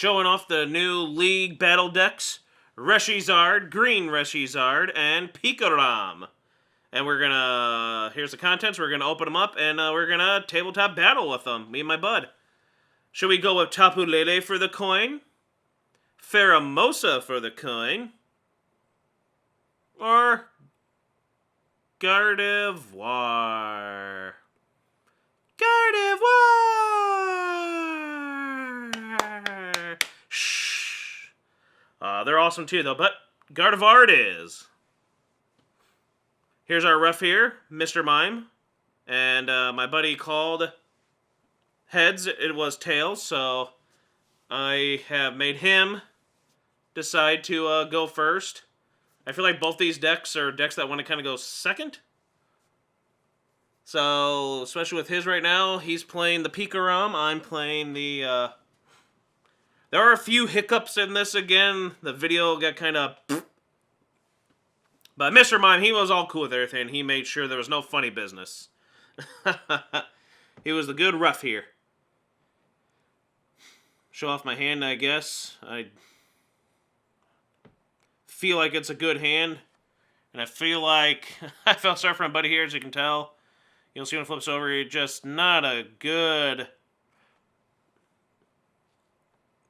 showing off the new League battle decks, Reshiram, Green Reshiram, and Pikachu. And we're gonna, here's the contents, we're gonna open them up, and we're gonna tabletop battle with them, me and my bud. Should we go with Tapu Lele for the coin? Pheromosa for the coin? Or Gardevoir? Gardevoir! Shh. They're awesome too, though, but Gardevoir it is. Here's our ref here, Mr. Mime. And my buddy called heads, it was tails, so I have made him decide to go first. I feel like both these decks are decks that want to kind of go second. So, especially with his right now, he's playing the Pikachu, I'm playing the, There are a few hiccups in this again. The video got kind of... But Mr. Mime, he was all cool with everything. He made sure there was no funny business. He was the good rough here. Show off my hand, I guess. I feel like it's a good hand. And I feel like... I felt sorry for my buddy here, as you can tell. You'll see when it flips over, just not a good...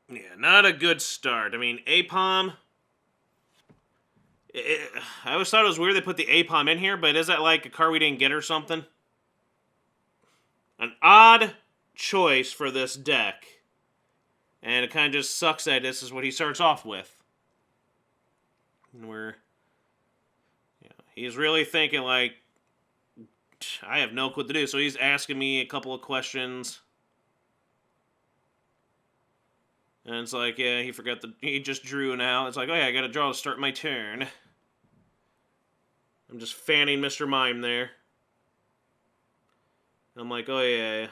Yeah, not a good start. I mean, Apom... I always thought it was weird they put the Apom in here, but is that like a card we didn't get or something? An odd choice for this deck. And it kind of just sucks that this is what he starts off with. And he's really thinking like, I have no clue what to do. So he's asking me a couple of questions. And it's like, yeah, he just drew now. It's like, oh yeah, I gotta draw to start my turn. I'm just fanning Mr. Mime there. I'm like, oh yeah.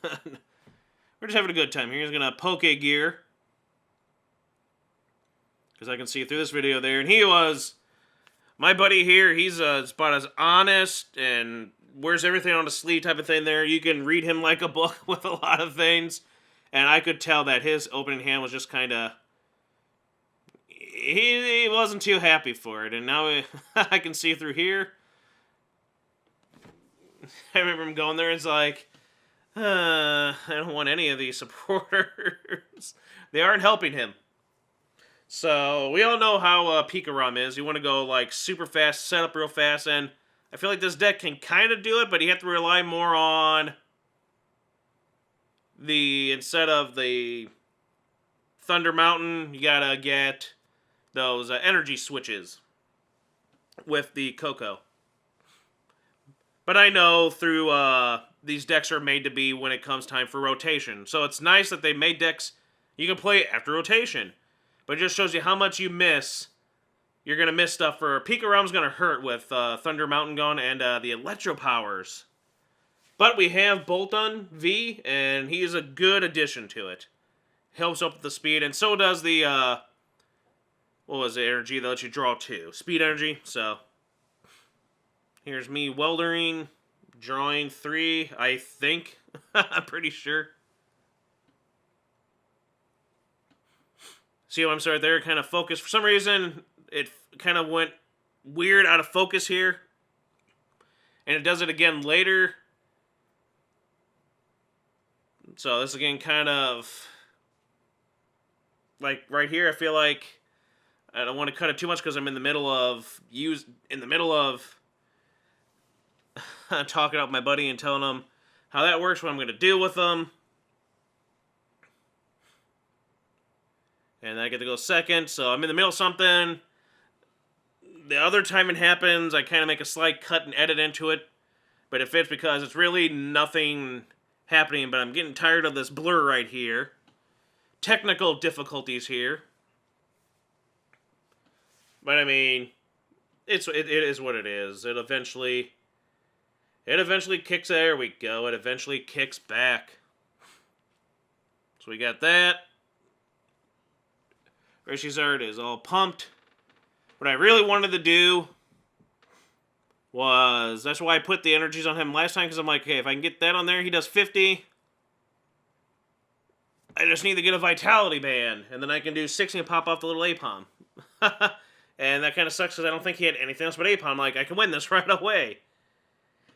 We're just having a good time here. He's gonna Poke Gear. Because I can see through this video there. And he was... My buddy here, he's about as honest and wears everything on a sleeve type of thing there. You can read him like a book with a lot of things. And I could tell that his opening hand was just kind of... He wasn't too happy for it. And now I can see through here. I remember him going there. It's like, I don't want any of these supporters. They aren't helping him. So, we all know how Pikachu is. You want to go like super fast, set up real fast. And I feel like this deck can kind of do it, but you have to rely more on... instead of the Thunder Mountain, you gotta get those energy switches with the Coco. But I know through these decks are made to be when it comes time for rotation. So it's nice that they made decks you can play after rotation. But it just shows you how much you miss. You're gonna miss stuff for Pikachu's gonna hurt with Thunder Mountain gone and the Electro Powers. But we have Bolton V, and he is a good addition to it. Helps up with the speed, and so does the, what was the energy that lets you draw 2? Speed energy, so. Here's me weldering, drawing 3, I think. I'm pretty sure. See what I'm sorry there? Kind of focused. For some reason, it kind of went weird out of focus here. And it does it again later. So this again kind of like right here I feel like I don't want to cut it too much because I'm in the middle of talking out with my buddy and telling him how that works, what I'm going to do with them. And I get to go second, so I'm in the middle of something. The other time it happens, I kind of make a slight cut and edit into it. But it fits because it's really nothing happening, but I'm getting tired of this blur right here. Technical difficulties here. But I mean, it is what it is. It eventually kicks, there we go. It eventually kicks back. So we got that. Reshiram is all pumped. What I really wanted to do was, that's why I put the energies on him last time, because I'm like, okay, if I can get that on there, he does 50. I just need to get a Vitality Band, and then I can do 60 and pop off the little Apom. And that kind of sucks because I don't think he had anything else but Apom. Like, I can win this right away.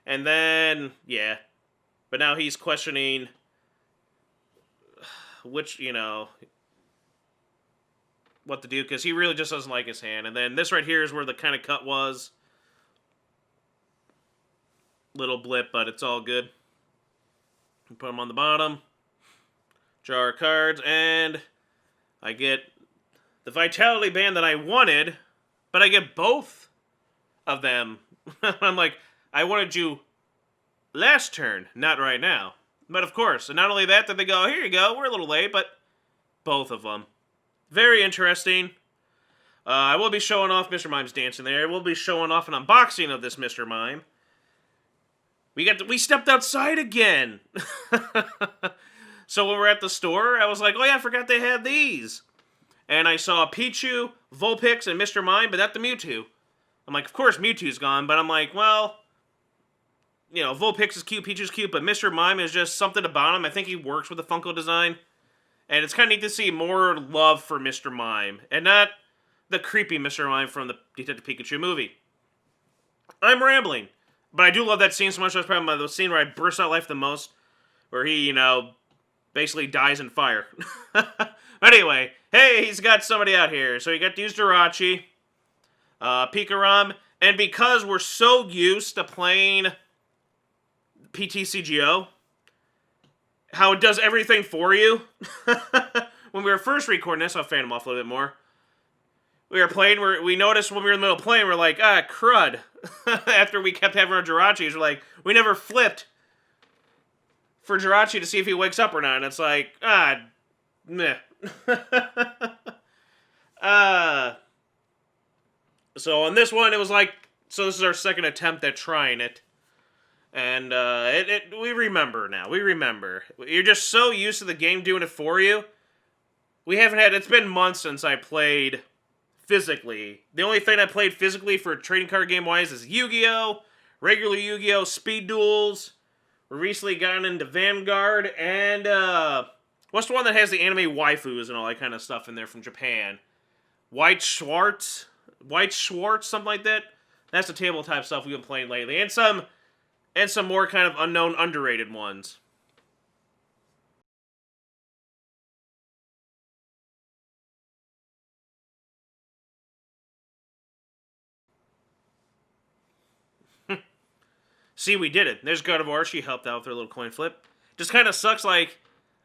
And then, yeah. But now he's questioning which, what to do, because he really just doesn't like his hand. And then this right here is where the kind of cut was. Little blip, but it's all good. Put him on the bottom. Draw our cards, and I get the Vitality Band that I wanted, but I get both of them. I'm like, I wanted you last turn, not right now. But of course, and not only that, they go, here you go, we're a little late, but both of them. Very interesting. I will be showing off Mr. Mime's dancing there. I will be showing off an unboxing of this Mr. Mime. We stepped outside again. So when we're at the store, I was like, oh yeah, I forgot they had these. And I saw Pichu, Vulpix, and Mr. Mime, but not the Mewtwo. I'm like, of course Mewtwo's gone, but I'm like, well, Vulpix is cute, Pichu's cute, but Mr. Mime is just something about him. I think he works with the Funko design. And it's kind of neat to see more love for Mr. Mime, and not the creepy Mr. Mime from the Detective Pikachu movie. I'm rambling, but I do love that scene so much. That's probably the scene where I burst out life the most, where he, basically dies in fire. Anyway, hey, he's got somebody out here. So you got to use Jirachi, Pikarom, and because we're so used to playing PTCGO, how it does everything for you. When we were first recording this, I'll fan him off a little bit more. We were playing, we noticed when we were in the middle of playing, we're like, crud. After we kept having our Jirachis, we're like, we never flipped for Jirachi to see if he wakes up or not. And it's like, meh. So on this one, it was like, so this is our second attempt at trying it. And we remember now. We remember. You're just so used to the game doing it for you. It's been months since I played physically. The only thing I played physically for trading card game-wise is Yu-Gi-Oh!, regular Yu-Gi-Oh!, Speed Duels. We recently gotten into Vanguard, and what's the one that has the anime waifus and all that kind of stuff in there from Japan? White Schwartz, something like that. That's the tabletop stuff we've been playing lately, and some more kind of unknown, underrated ones. See, we did it. There's Gardevoir. She helped out with her little coin flip. Just kind of sucks, like,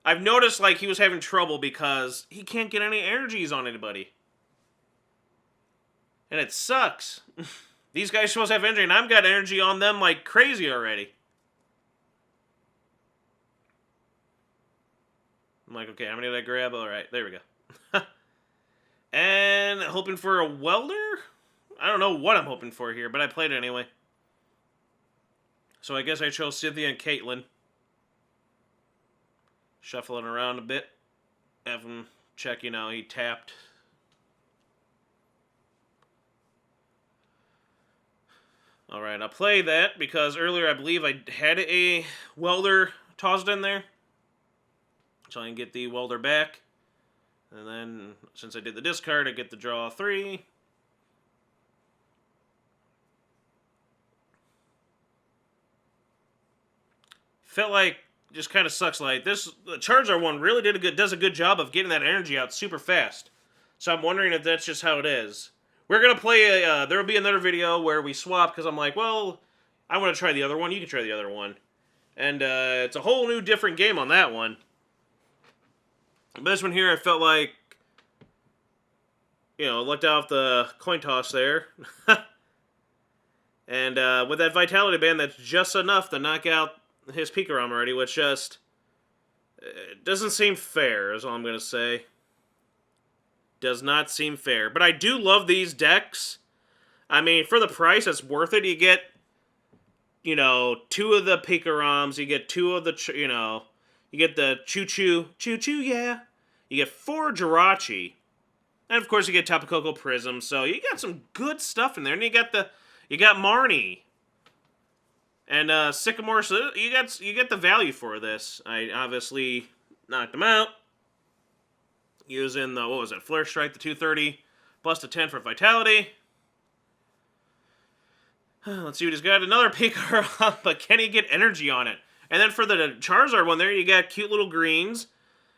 I've noticed, like, he was having trouble because he can't get any energies on anybody. And it sucks. These guys supposed to have energy, and I've got energy on them like crazy already. I'm like, okay, how many did I grab? All right, there we go. And hoping for a welder? I don't know what I'm hoping for here, but I played it anyway. So I guess I chose Cynthia and Caitlin. Shuffling around a bit. Have him check, he tapped. Alright, I'll play that because earlier I believe I had a welder tossed in there. So I can get the welder back. And then, since I did the discard, I get the draw 3. Felt like, just kind of sucks, like, the Charizard one really does a good job of getting that energy out super fast. So I'm wondering if that's just how it is. We're going to play there will be another video where we swap, because I'm like, well, I want to try the other one, you can try the other one. And it's a whole new different game on that one. But this one here, I felt like, looked off the coin toss there. And with that Vitality Band, that's just enough to knock out his Pikarom already, which just doesn't seem fair, is all I'm going to say. Does not seem fair. But I do love these decks. I mean, for the price, it's worth it. You get, 2 of the Pikaroms, you get 2 of the, you get the Choo-Choo, yeah. You get 4 Jirachi. And of course you get Tapu Koko Prism, so you got some good stuff in there. And you got Marnie. And Sycamore, so you get the value for this. I obviously knocked him out. Using the, what was it, Flare Strike, the 230, plus the 10 for Vitality. Let's see what he's got. Another Pikachu, but can he get energy on it? And then for the Charizard one there, you got cute little greens.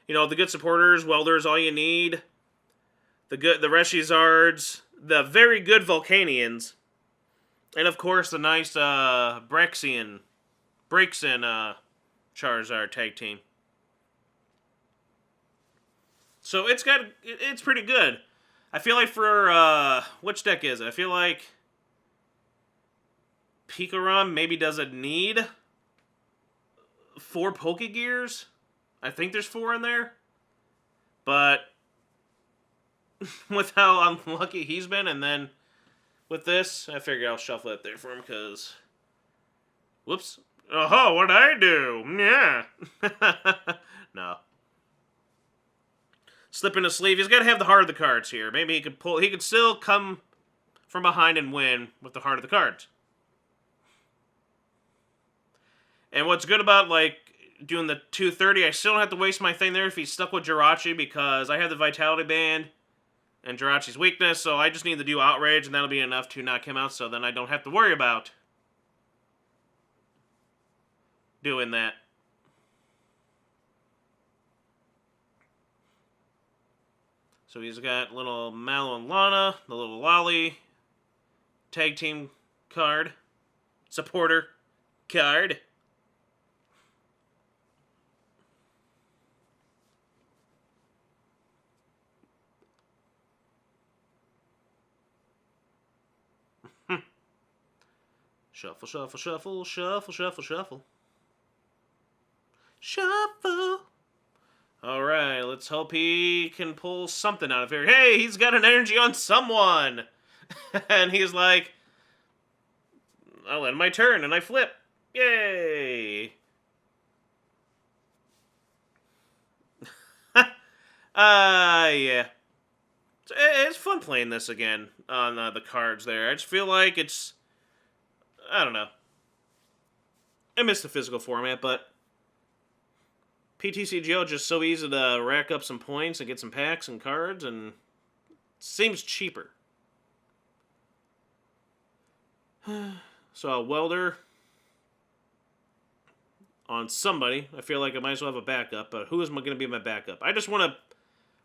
You know, the good supporters, Welders, all you need. The Reshizards, the very good Volcanians. And of course, the nice Braixen Charizard tag team. So it's pretty good. I feel like for, which deck is it? I feel like Pikachu maybe doesn't need 4 Pokegears. I think there's 4 in there. But with how unlucky he's been, and then with this, I figured I'll shuffle it there for him, because... Whoops. Oh, what'd I do? Yeah. No. Slip in a sleeve. He's got to have the heart of the cards here. Maybe he could still come from behind and win with the heart of the cards. And what's good about, like, doing the 230, I still don't have to waste my thing there if he's stuck with Jirachi, because I have the Vitality Band and Jirachi's weakness, so I just need to do Outrage, and that'll be enough to knock him out, so then I don't have to worry about doing that. So he's got little Mallow and Lana, the little Lolly, tag team card, supporter card. Shuffle, shuffle, shuffle, shuffle, shuffle, shuffle. Shuffle. Alright, let's hope he can pull something out of here. Hey, he's got an energy on someone! And he's like, I'll end my turn, and I flip. Yay! Yeah. It's fun playing this again on the cards there. I just feel like it's... I don't know. I miss the physical format, but PTCGO just so easy to rack up some points and get some packs and cards, and seems cheaper. So a Welder on somebody. I feel like I might as well have a backup, but who is going to be my backup? I just want to...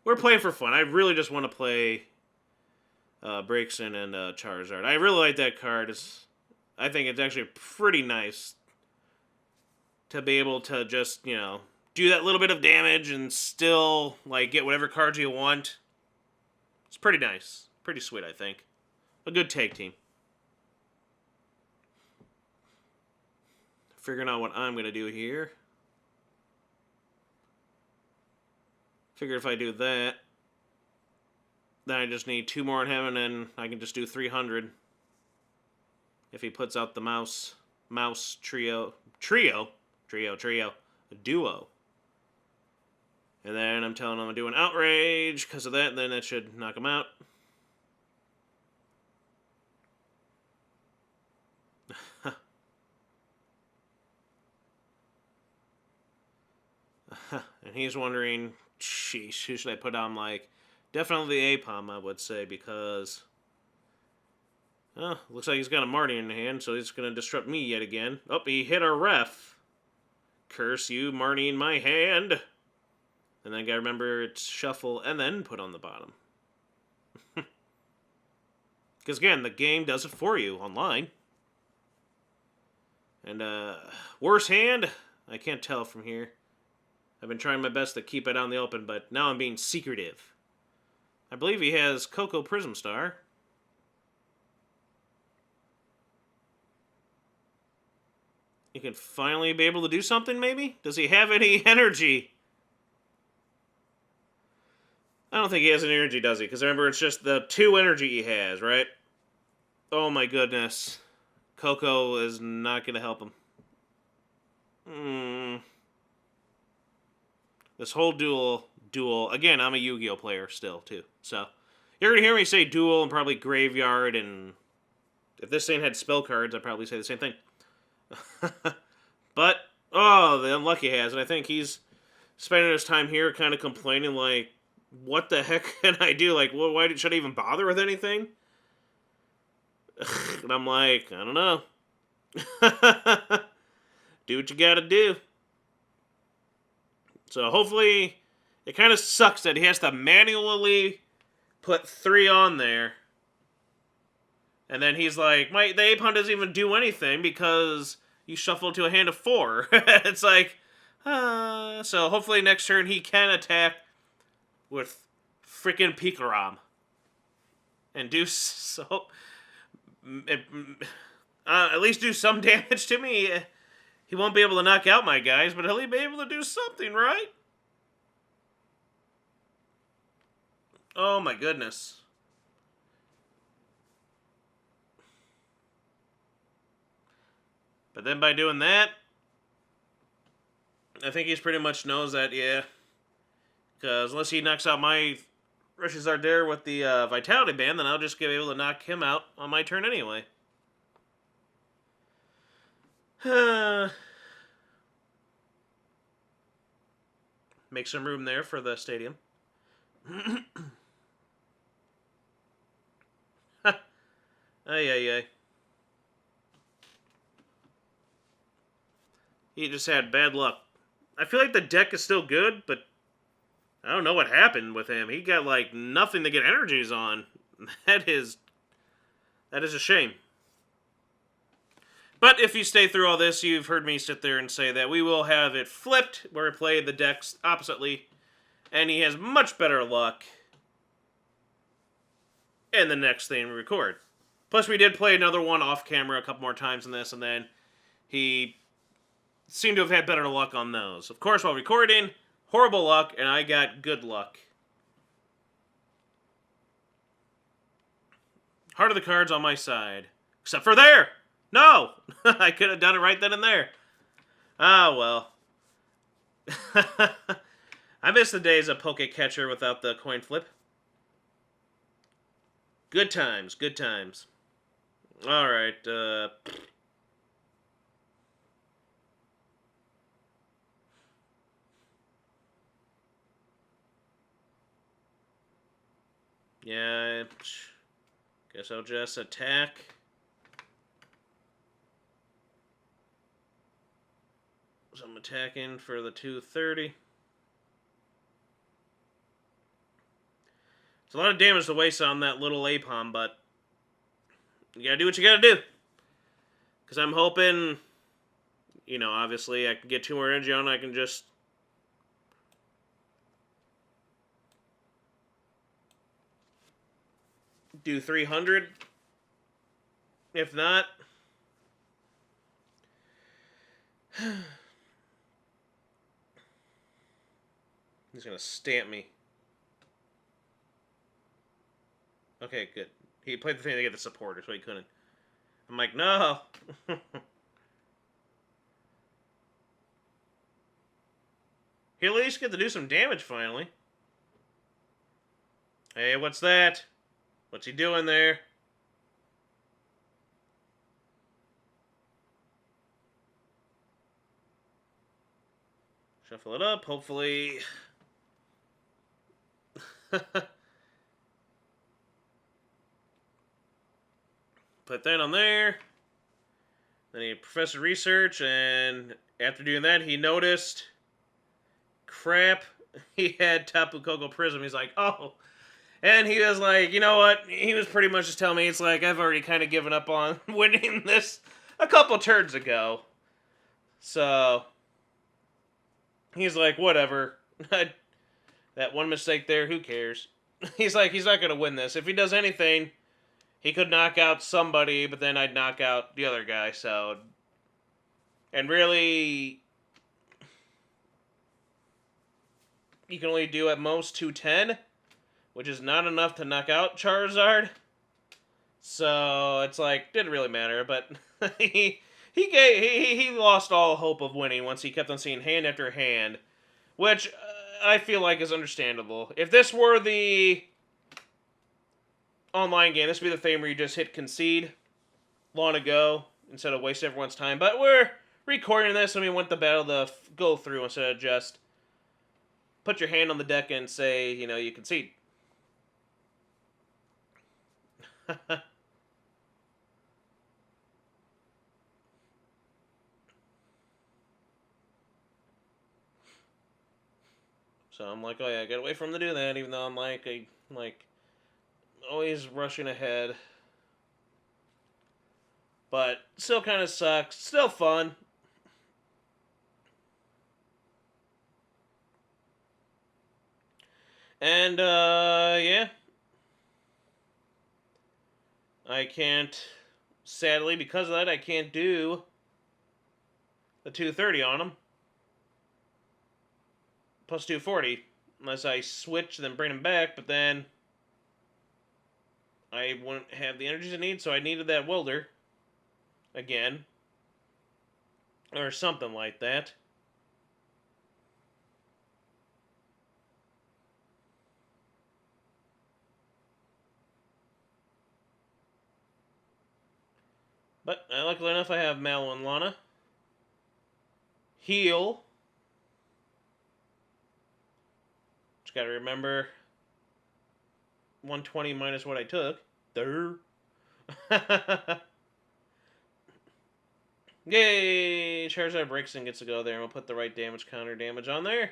We're playing for fun. I really just want to play Braixen and Charizard. I really like that card. I think it's actually pretty nice to be able to just, you know, do that little bit of damage and still, like, get whatever cards you want. It's pretty nice. Pretty sweet, I think. A good tag team. Figuring out what I'm going to do here. Figure if I do that, then I just need 2 more in him, and then I can just do 300. If he puts out the mouse trio, a duo. And then I'm telling him I'm doing Outrage because of that, then that should knock him out. And he's wondering, sheesh, who should I put on? Like, definitely the Apom, I would say, because... Oh, looks like he's got a Marty in hand, so he's going to disrupt me yet again. Oh, he hit our ref. Curse you, Marty in my hand. And then I got to remember it's shuffle and then put on the bottom. Because again, the game does it for you online. And, worse hand? I can't tell from here. I've been trying my best to keep it out in the open, but now I'm being secretive. I believe he has Coco Prism Star. You can finally be able to do something, maybe? Does he have any energy? I don't think he has any energy, does he? Because remember, it's just the 2 energy he has, right? Oh my goodness. Coco is not going to help him. This whole duel... Again, I'm a Yu-Gi-Oh player still, too. So, you're going to hear me say duel and probably graveyard, and... If this thing had spell cards, I'd probably say the same thing. But, oh, the unlucky has, and I think he's spending his time here kind of complaining like, what the heck can I do? Like, why should I even bother with anything? And I'm like, I don't know. Do what you gotta do. So hopefully, it kind of sucks that he has to manually put 3 on there. And then he's like, the Ape Hunt doesn't even do anything because you shuffle to a hand of 4. It's like, so hopefully next turn he can attack with freaking Pikaram. And do so. At least do some damage to me. He won't be able to knock out my guys, but he'll be able to do something, right? Oh my goodness. But then by doing that, I think he pretty much knows that, yeah. Because unless he knocks out my Reshiram with the Vitality Band, then I'll just be able to knock him out on my turn anyway. Make some room there for the stadium. Ay, ay, ay. He just had bad luck. I feel like the deck is still good, but I don't know what happened with him. He got, like, nothing to get energies on. That is a shame. But if you stay through all this, you've heard me sit there and say that we will have it flipped, where we play the decks oppositely, and he has much better luck in the next thing we record. Plus, we did play another one off camera a couple more times in this, and then he seemed to have had better luck on those. Of course, while recording, horrible luck, and I got good luck. Heart of the cards on my side. Except for there! No! I could have done it right then and there. Ah, well. I miss the days of Poke Catcher without the coin flip. Good times, good times. Alright, yeah, guess I'll just attack. So I'm attacking for the 230. It's a lot of damage to waste on that little Apom, but you gotta do what you gotta do. Because I'm hoping, you know, obviously I can get 2 more energy on, I can just do 300. If not, he's gonna stamp me. Okay, good. He played the thing to get the supporter, so he couldn't. I'm like, no. He'll at least get to do some damage finally. Hey, what's that? What's he doing there? Shuffle it up, hopefully. Put that on there. Then he Professor Research, and after doing that, he noticed, crap, he had Tapu Koko Prism. He's like, oh. And he was like, you know what? He was pretty much just telling me, it's like, I've already kind of given up on winning this a couple turns ago. So, he's like, whatever. That one mistake there, who cares? He's like, he's not going to win this. If he does anything, he could knock out somebody, but then I'd knock out the other guy, so... And really... You can only do at most 210, which is not enough to knock out Charizard. So, it's like, didn't really matter, but... he lost all hope of winning once he kept on seeing hand after hand, which I feel like is understandable. If this were the online game, this would be the thing where you just hit concede long ago instead of waste everyone's time. But we're recording this and we want the battle to go through instead of just put your hand on the deck and say, you know, you concede. So I'm like, oh yeah, I gotta wait for him to do that, even though I'm like, always rushing ahead. But still kind of sucks. Still fun. And, yeah. I can't, sadly, because of that, I can't do the 230 on him. Plus 240. Unless I switch, then bring him back, but then I wouldn't have the energies I need, so I needed that welder. Again. Or something like that. But luckily enough, I have Mallow and Lana. Heal. Just gotta remember 120 minus what I took. Durr. Yay! Charizard breaks and gets to go there, and we'll put the right damage counter damage on there.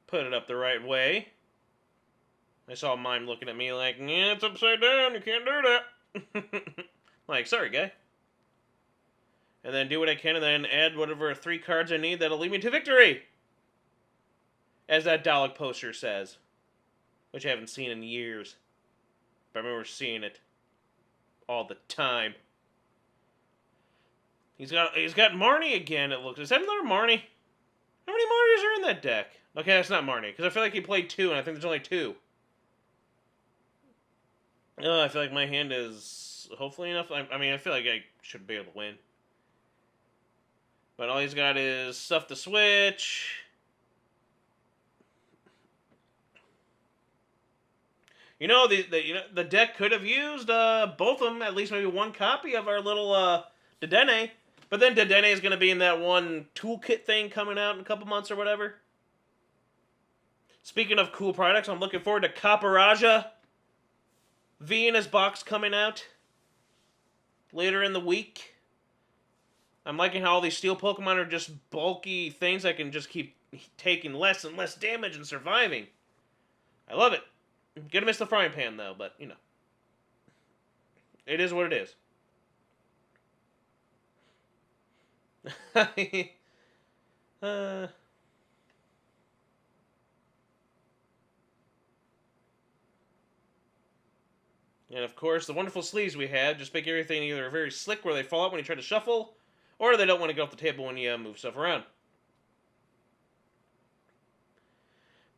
Put it up the right way. I saw Mime looking at me like, yeah, it's upside down, you can't do that. Like, sorry, guy. And then do what I can, and then add whatever 3 cards I need that'll lead me to victory! As that Dalek poster says. Which I haven't seen in years. But I remember seeing it. All the time. He's got Marnie again, it looks. Is that another Marnie? How many Marnies are in that deck? Okay, that's not Marnie, because I feel like he played 2, and I think there's only 2. I feel like my hand is hopefully enough. I mean, I feel like I should be able to win. But all he's got is stuff to switch. You know, the deck could have used both of them, at least maybe one copy of our little Dedenne. But then Dedenne is going to be in that one toolkit thing coming out in a couple months or whatever. Speaking of cool products, I'm looking forward to Capparaja V in his box coming out later in the week. I'm liking how all these steel Pokemon are just bulky things that can just keep taking less and less damage and surviving. I love it. Gonna miss the frying pan, though, but, you know. It is what it is. And, of course, the wonderful sleeves we have just make everything either very slick where they fall out when you try to shuffle, or they don't want to get off the table when you move stuff around.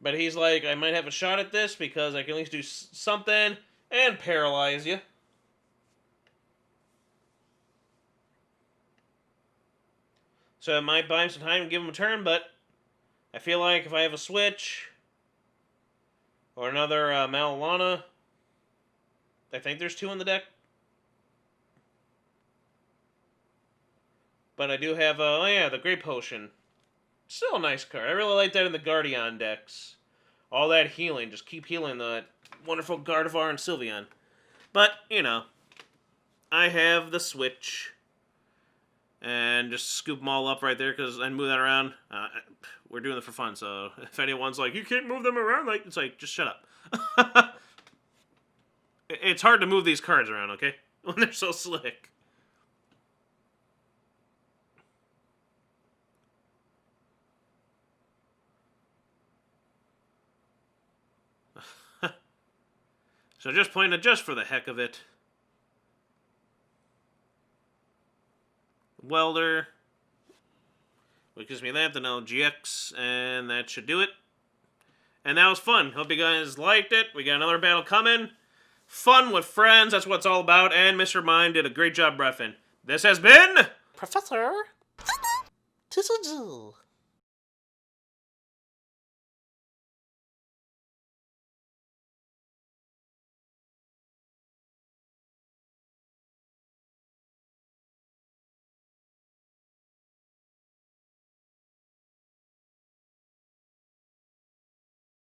But he's like, I might have a shot at this because I can at least do something and paralyze you. So I might buy him some time and give him a turn, but I feel like if I have a switch or another Malolana, I think there's 2 in the deck. But I do have, oh yeah, the Great Potion. Still a nice card. I really like that in the Guardian decks. All that healing. Just keep healing the wonderful Gardevoir and Sylveon. But, you know, I have the Switch. And just scoop them all up right there, because I move that around. We're doing it for fun, so if anyone's like, you can't move them around, like, it's like, just shut up. It's hard to move these cards around, okay? When they're so slick. So just playing it just for the heck of it. Welder. Which gives me that, the GX, and that should do it. And that was fun. Hope you guys liked it. We got another battle coming. Fun with friends, that's what it's all about, and Mr. Mime did a great job reffing. This has been... Professor TCG.